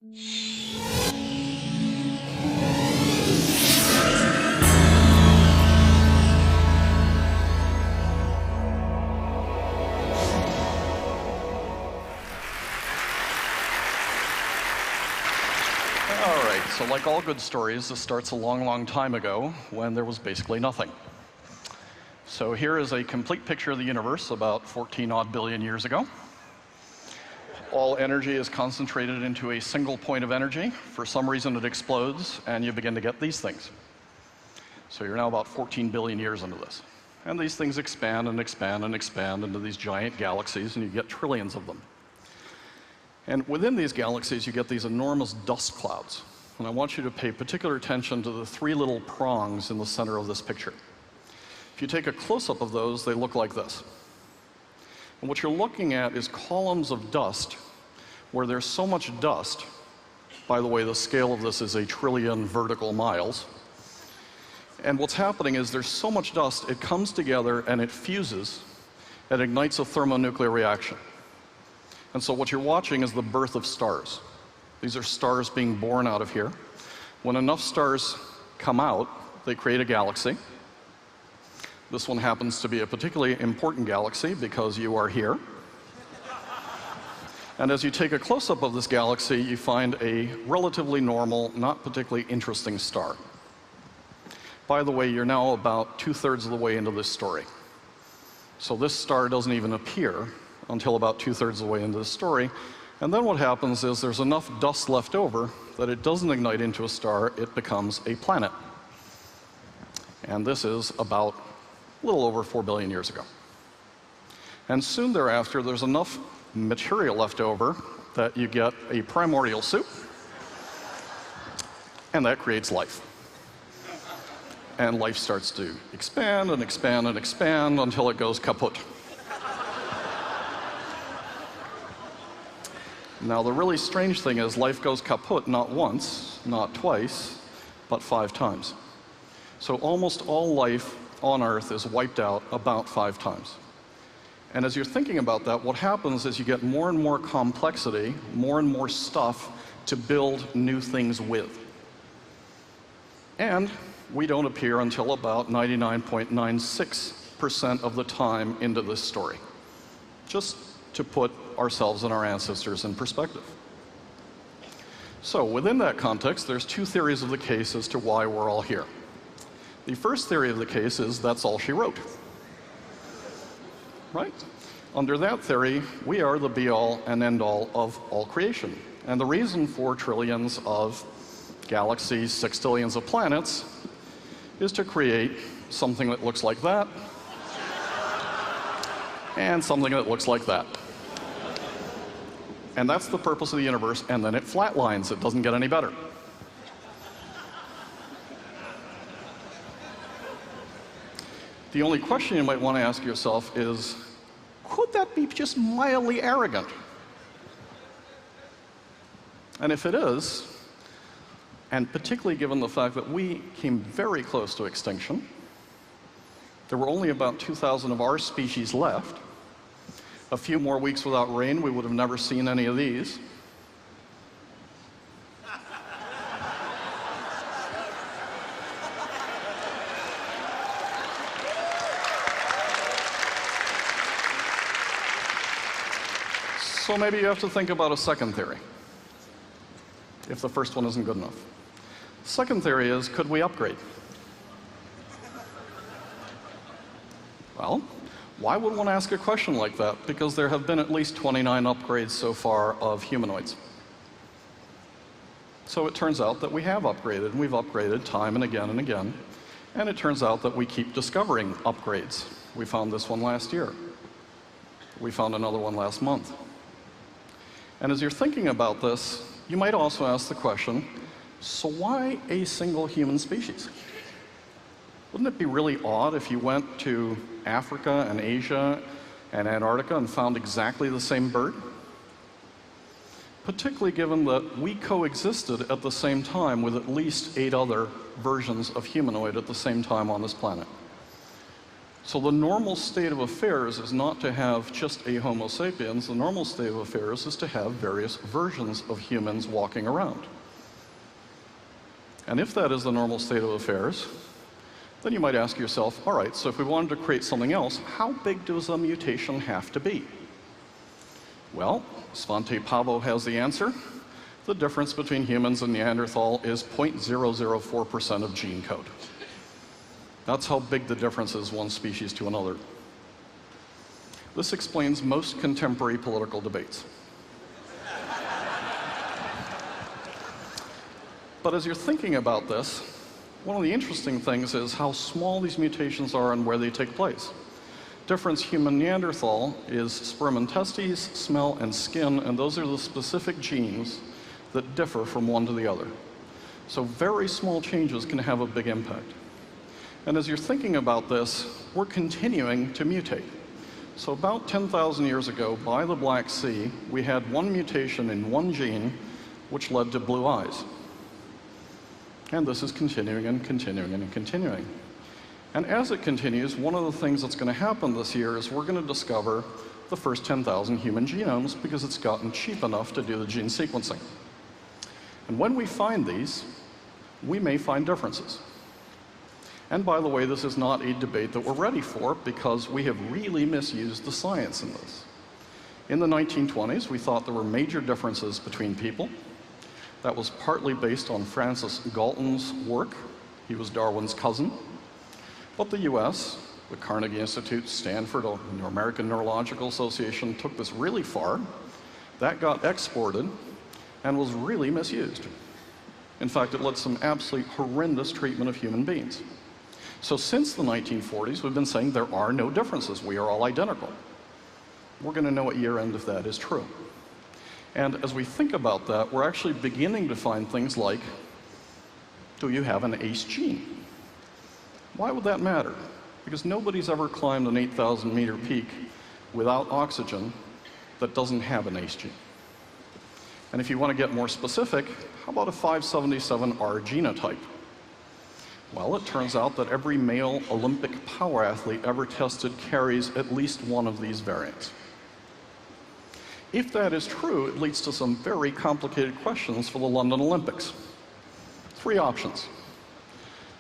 All right, so like all good stories, this starts a long, long time ago when there was basically nothing. So here is a complete picture of the universe about 14-odd billion years ago. All energy is concentrated into a single point of energy. For some reason, it explodes, and you begin to get these things. So you're now about 14 billion years into this. And these things expand and expand and expand into these giant galaxies, and you get trillions of them. And within these galaxies, you get these enormous dust clouds. And I want you to pay particular attention to the three little prongs in the center of this picture. If you take a close-up of those, they look like this. And what you're looking at is columns of dust where there's so much dust. By the way, the scale of this is 1 trillion vertical miles. And what's happening is there's so much dust, it comes together and it fuses. It ignites a thermonuclear reaction. And so what you're watching is the birth of stars. These are stars being born out of here. When enough stars come out, they create a galaxy. This one happens to be a particularly important galaxy because you are here. And as you take a close-up of this galaxy, you find a relatively normal, not particularly interesting star. By the way, you're now about 2/3 of the way into this story. So this star doesn't even appear until about 2/3 of the way into the story. And then what happens is there's enough dust left over that it doesn't ignite into a star, it becomes a planet. And this is about a little over 4 billion years ago. And soon thereafter, there's enough material left over that you get a primordial soup, and that creates life. And life starts to expand and expand and expand until it goes kaput. Now, the really strange thing is life goes kaput not once, not twice, but 5 times. So almost all life on Earth is wiped out about 5 times. And as you're thinking about that, what happens is you get more and more complexity, more and more stuff to build new things with. And we don't appear until about 99.96% of the time into this story. Just to put ourselves and our ancestors in perspective. So within that context, there's 2 theories of the case as to why we're all here. The first theory of the case is that's all she wrote. Right? Under that theory, we are the be-all and end-all of all creation. And the reason for trillions of galaxies, sextillions of planets, is to create something that looks like that, and something that looks like that. And that's the purpose of the universe, and then it flatlines. It doesn't get any better. The only question you might want to ask yourself is, could that be just mildly arrogant? And if it is, and particularly given the fact that we came very close to extinction, there were only about 2,000 of our species left. A few more weeks without rain, we would have never seen any of these. So maybe you have to think about a second theory, if the first one isn't good enough. Second theory is, could we upgrade? Well, why would one ask a question like that? Because there have been at least 29 upgrades so far of humanoids. So it turns out that we have upgraded, and we've upgraded time and again and again. And it turns out that we keep discovering upgrades. We found this one last year. We found another one last month. And as you're thinking about this, you might also ask the question, so why a single human species? Wouldn't it be really odd if you went to Africa and Asia and Antarctica and found exactly the same bird? Particularly given that we coexisted at the same time with at least 8 other versions of humanoid at the same time on this planet. So the normal state of affairs is not to have just a Homo sapiens. The normal state of affairs is to have various versions of humans walking around. And if that is the normal state of affairs, then you might ask yourself, all right, so if we wanted to create something else, how big does a mutation have to be? Well, Svante Pabo has the answer. The difference between humans and Neanderthal is 0.004% of gene code. That's how big the difference is one species to another. This explains most contemporary political debates. But as you're thinking about this, one of the interesting things is how small these mutations are and where they take place. Difference human-Neanderthal is sperm and testes, smell, and skin, and those are the specific genes that differ from one to the other. So very small changes can have a big impact. And as you're thinking about this, we're continuing to mutate. So about 10,000 years ago, by the Black Sea, we had one mutation in one gene which led to blue eyes. And this is continuing and continuing and continuing. And as it continues, one of the things that's going to happen this year is we're going to discover the first 10,000 human genomes because it's gotten cheap enough to do the gene sequencing. And when we find these, we may find differences. And by the way, this is not a debate that we're ready for because we have really misused the science in this. In the 1920s, we thought there were major differences between people. That was partly based on Francis Galton's work. He was Darwin's cousin. But the US, the Carnegie Institute, Stanford, or the American Neurological Association took this really far. That got exported and was really misused. In fact, it led to some absolutely horrendous treatment of human beings. So since the 1940s, we've been saying there are no differences. We are all identical. We're going to know at year end if that is true. And as we think about that, we're actually beginning to find things like, do you have an ACE gene? Why would that matter? Because nobody's ever climbed an 8,000-meter peak without oxygen that doesn't have an ACE gene. And if you want to get more specific, how about a 577R genotype? Well, it turns out that every male Olympic power athlete ever tested carries at least one of these variants. If that is true, it leads to some very complicated questions for the London Olympics. 3 options.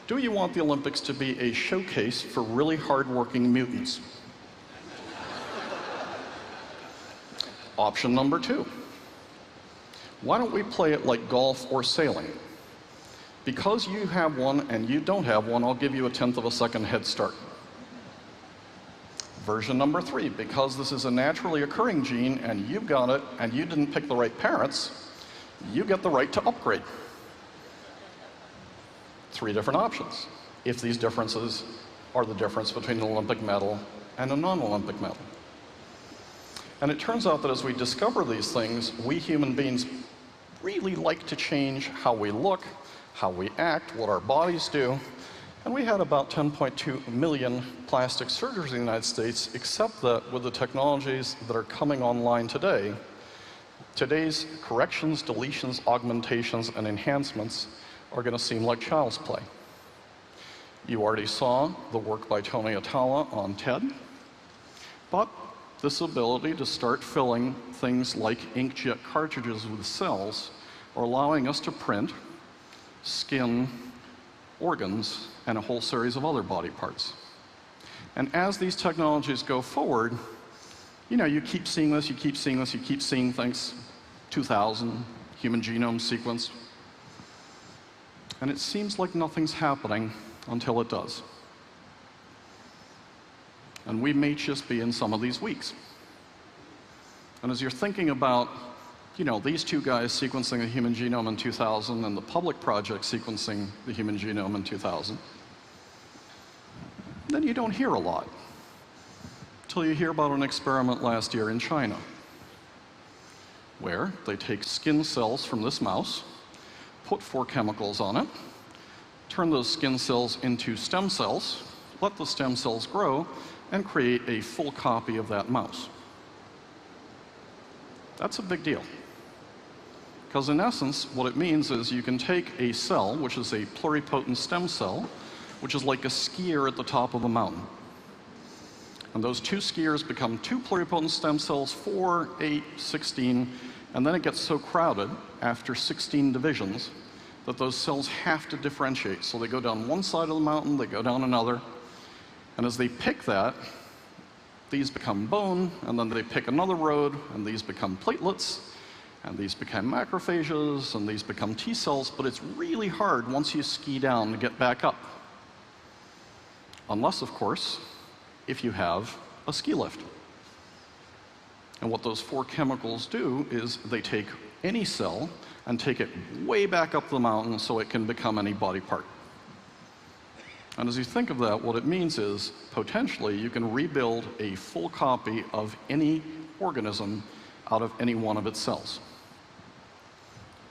Do you want the Olympics to be a showcase for really hard-working mutants? Option number 2. Why don't we play it like golf or sailing? Because you have one and you don't have one, I'll give you a 1/10 of a second head start. Version number 3, because this is a naturally occurring gene and you've got it and you didn't pick the right parents, you get the right to upgrade. 3 different options, if these differences are the difference between an Olympic medal and a non-Olympic medal. And it turns out that as we discover these things, we human beings really like to change how we look, how we act, what our bodies do. And we had about 10.2 million plastic surgeries in the United States, except that with the technologies that are coming online today, today's corrections, deletions, augmentations, and enhancements are going to seem like child's play. You already saw the work by Tony Atala on TED, but this ability to start filling things like inkjet cartridges with cells are allowing us to print skin, organs, and a whole series of other body parts. And as these technologies go forward, you keep seeing this, you keep seeing this, you keep seeing things. 2000, human genome sequenced. And it seems like nothing's happening until it does. And we may just be in some of these weeks. And as you're thinking about, these 2 guys sequencing the human genome in 2000 and the public project sequencing the human genome in 2000, then you don't hear a lot until you hear about an experiment last year in China, where they take skin cells from this mouse, put 4 chemicals on it, turn those skin cells into stem cells, let the stem cells grow, and create a full copy of that mouse. That's a big deal. Because in essence, what it means is you can take a cell, which is a pluripotent stem cell, which is like a skier at the top of a mountain. And those 2 skiers become 2 pluripotent stem cells, 4, 8, 16, and then it gets so crowded after 16 divisions that those cells have to differentiate. So they go down one side of the mountain, they go down another, and as they pick that, these become bone, and then they pick another road, and these become platelets, and these become macrophages, and these become T cells, but it's really hard once you ski down to get back up. Unless, of course, if you have a ski lift. And what those 4 chemicals do is they take any cell and take it way back up the mountain so it can become any body part. And as you think of that, what it means is, potentially, you can rebuild a full copy of any organism out of any one of its cells.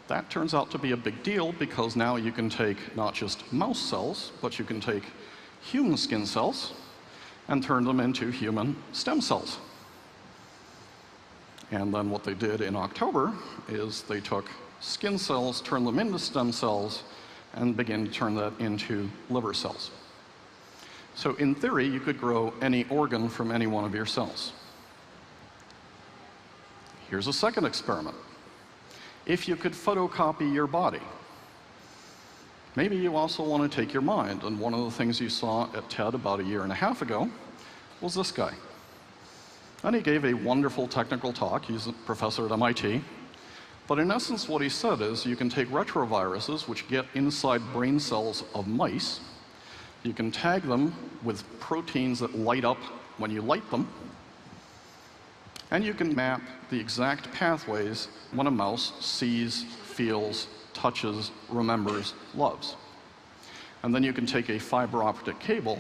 That turns out to be a big deal because now you can take not just mouse cells, but you can take human skin cells and turn them into human stem cells. And then what they did in October is they took skin cells, turned them into stem cells, and began to turn that into liver cells. So in theory, you could grow any organ from any one of your cells. Here's a second experiment. If you could photocopy your body, maybe you also want to take your mind. And one of the things you saw at TED about 1.5 years ago was this guy. And he gave a wonderful technical talk. He's a professor at MIT. But in essence, what he said is you can take retroviruses, which get inside brain cells of mice. You can tag them with proteins that light up when you light them. And you can map the exact pathways when a mouse sees, feels, touches, remembers, loves. And then you can take a fiber optic cable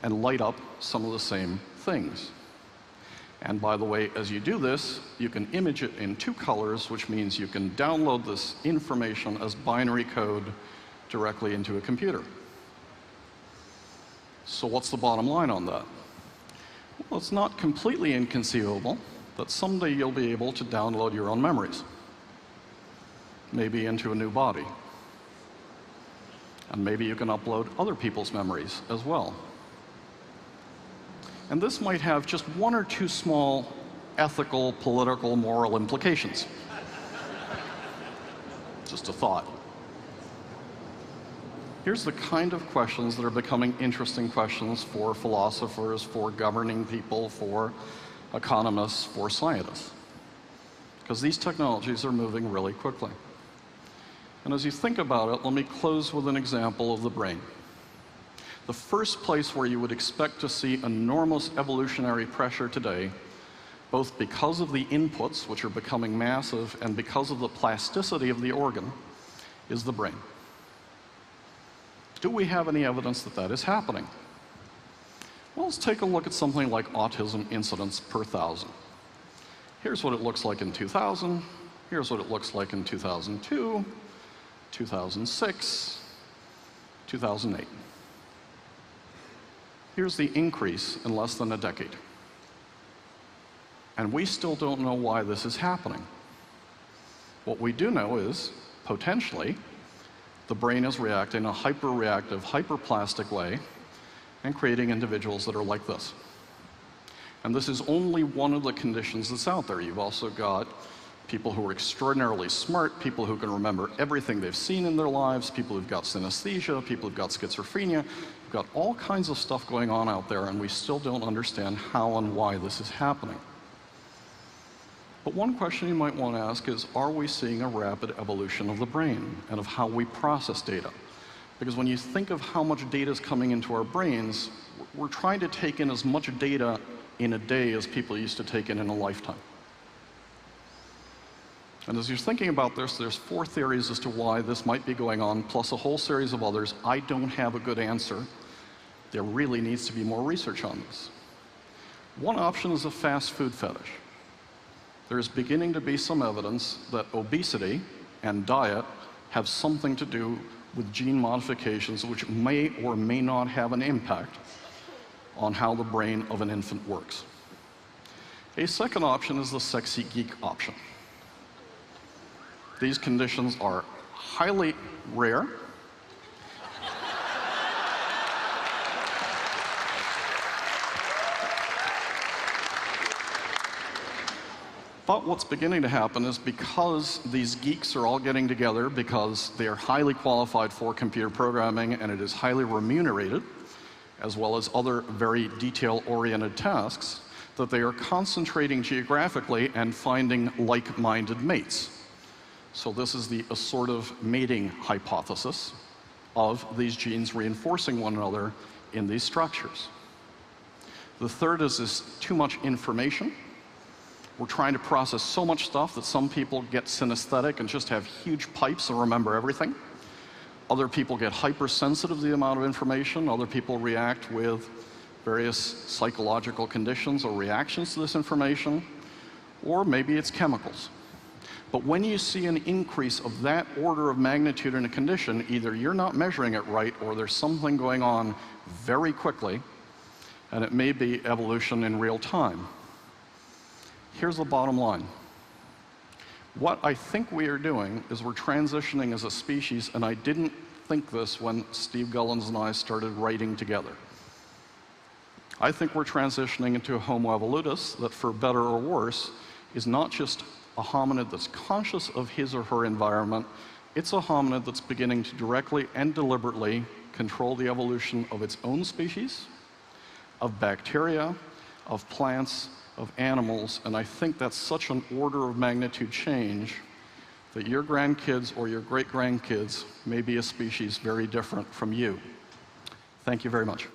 and light up some of the same things. And by the way, as you do this, you can image it in 2 colors, which means you can download this information as binary code directly into a computer. So what's the bottom line on that? Well, it's not completely inconceivable that someday you'll be able to download your own memories, maybe into a new body. And maybe you can upload other people's memories as well. And this might have just 1 or 2 small ethical, political, moral implications. Just a thought. Here's the kind of questions that are becoming interesting questions for philosophers, for governing people, for economists, for scientists. Because these technologies are moving really quickly. And as you think about it, let me close with an example of the brain. The first place where you would expect to see enormous evolutionary pressure today, both because of the inputs, which are becoming massive, and because of the plasticity of the organ, is the brain. Do we have any evidence that that is happening? Well, let's take a look at something like autism incidence per 1,000. Here's what it looks like in 2000. Here's what it looks like in 2002, 2006, 2008. Here's the increase in less than a decade. And we still don't know why this is happening. What we do know is, potentially, the brain is reacting in a hyperreactive, hyperplastic way and creating individuals that are like this. And this is only one of the conditions that's out there. You've also got people who are extraordinarily smart, people who can remember everything they've seen in their lives, people who've got synesthesia, people who've got schizophrenia. We've got all kinds of stuff going on out there, and we still don't understand how and why this is happening. But one question you might want to ask is, are we seeing a rapid evolution of the brain and of how we process data? Because when you think of how much data is coming into our brains, we're trying to take in as much data in a day as people used to take in a lifetime. And as you're thinking about this, there's 4 theories as to why this might be going on, plus a whole series of others. I don't have a good answer. There really needs to be more research on this. One option is a fast food fetish. There's beginning to be some evidence that obesity and diet have something to do with gene modifications which may or may not have an impact on how the brain of an infant works. A second option is the sexy geek option. These conditions are highly rare. But what's beginning to happen is because these geeks are all getting together, because they are highly qualified for computer programming and it is highly remunerated, as well as other very detail-oriented tasks, that they are concentrating geographically and finding like-minded mates. So this is the assortative mating hypothesis of these genes reinforcing one another in these structures. The third is this too much information. We're trying to process so much stuff that some people get synesthetic and just have huge pipes and remember everything. Other people get hypersensitive to the amount of information. Other people react with various psychological conditions or reactions to this information. Or maybe it's chemicals. But when you see an increase of that order of magnitude in a condition, either you're not measuring it right or there's something going on very quickly, and it may be evolution in real time. Here's the bottom line. What I think we are doing is we're transitioning as a species, and I didn't think this when Steve Gullins and I started writing together. I think we're transitioning into a Homo evolutus that, for better or worse, is not just a hominid that's conscious of his or her environment, it's a hominid that's beginning to directly and deliberately control the evolution of its own species, of bacteria, of plants, of animals, and I think that's such an order of magnitude change that your grandkids or your great-grandkids may be a species very different from you. Thank you very much.